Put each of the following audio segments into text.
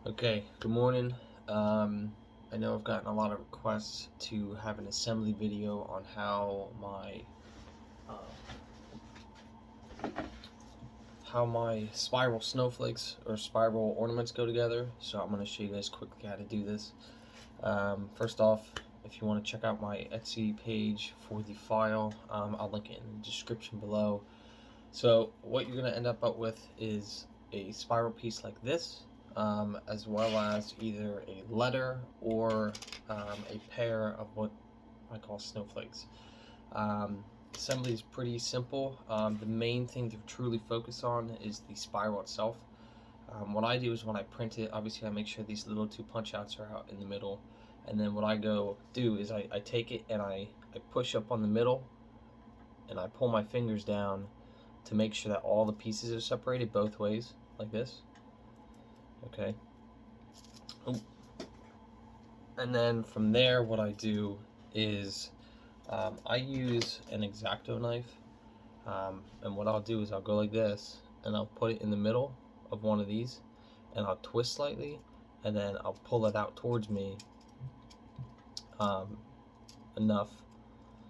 Okay, good morning. I know I've gotten a lot of requests to have an assembly video on how my spiral snowflakes or spiral ornaments go together. So I'm going to show you guys quickly how to do this. First off, if you want to check out my Etsy page for the file, I'll link it in the description below. So what you're going to end up with is a spiral piece like this. As well as either a letter or a pair of what I call snowflakes. Assembly is pretty simple. The main thing to truly focus on is the spiral itself. What I do is when I print it, obviously I make sure these little two punch outs are out in the middle, and then what I go do is I take it and I push up on the middle and I pull my fingers down to make sure that all the pieces are separated both ways like this. Okay. Ooh. And then from there, what I do is I use an X-Acto knife, and what I'll do is I'll go like this, and I'll put it in the middle of one of these, and I'll twist slightly, and then I'll pull it out towards me enough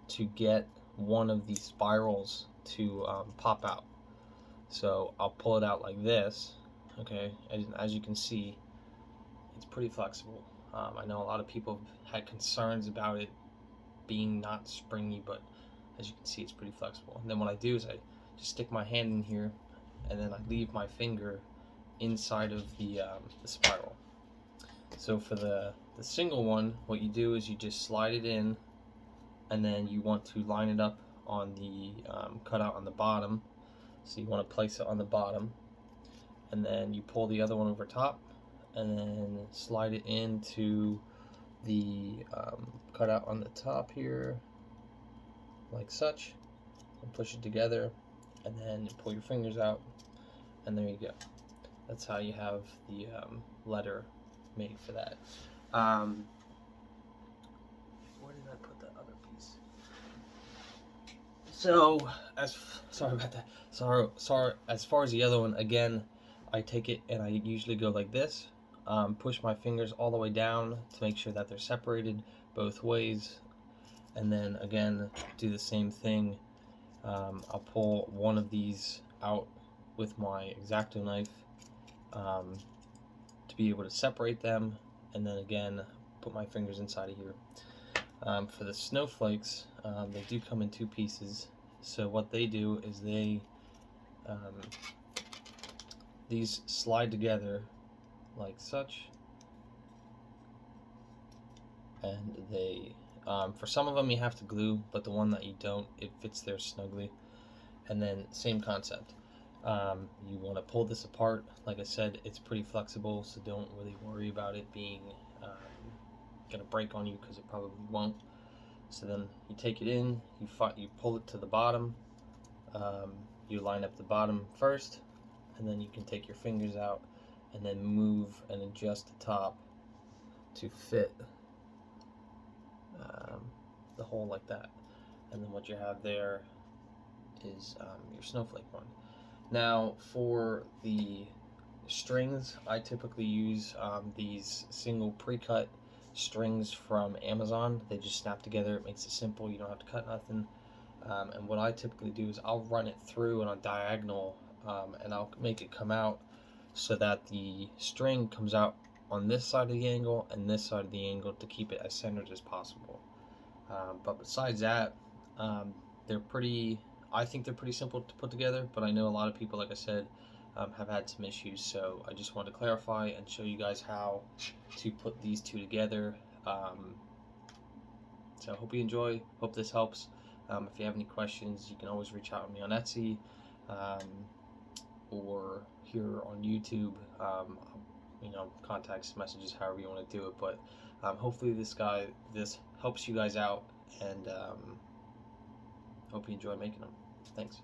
to get one of these spirals to pop out. So I'll pull it out like this, okay, and as you can see, it's pretty flexible. I know a lot of people have had concerns about it being not springy, but as you can see, it's pretty flexible. And then what I do is I just stick my hand in here, and then I leave my finger inside of the spiral. So for the single one, what you do is you just slide it in, and then you want to line it up on the cutout on the bottom. So you want to place it on the bottom, and then you pull the other one over top, and then slide it into the cutout on the top here, like such, and push it together, and then you pull your fingers out, and there you go. That's how you have the letter made for that. Where did I put the other piece? So, sorry about that. Sorry. As far as the other one, again, I take it and I usually go like this. Push my fingers all the way down to make sure that they're separated both ways, and then again do the same thing. I'll pull one of these out with my X-Acto knife to be able to separate them, and then again put my fingers inside of here. For the snowflakes, they do come in two pieces, so what they do is these slide together like such, and they for some of them you have to glue, but the one that you don't, it fits there snugly. And then same concept, you want to pull this apart. Like I said, it's pretty flexible, so don't really worry about it being gonna break on you, because it probably won't. So then you take it in, you pull it to the bottom, you line up the bottom first, and then you can take your fingers out and then move and adjust the top to fit the hole like that. And then what you have there is your snowflake one. Now for the strings, I typically use these single pre-cut strings from Amazon. They just snap together. It makes it simple. You don't have to cut nothing. And what I typically do is I'll run it through on a diagonal, and I'll make it come out so that the string comes out on this side of the angle and this side of the angle to keep it as centered as possible. But besides that, I think they're pretty simple to put together, but I know a lot of people, like I said, have had some issues, so I just wanted to clarify and show you guys how to put these two together. So I hope you enjoy, hope this helps. If you have any questions, you can always reach out to me on Etsy, or here on YouTube, contacts, messages, however you want to do it. But hopefully this helps you guys out, and hope you enjoy making them. Thanks.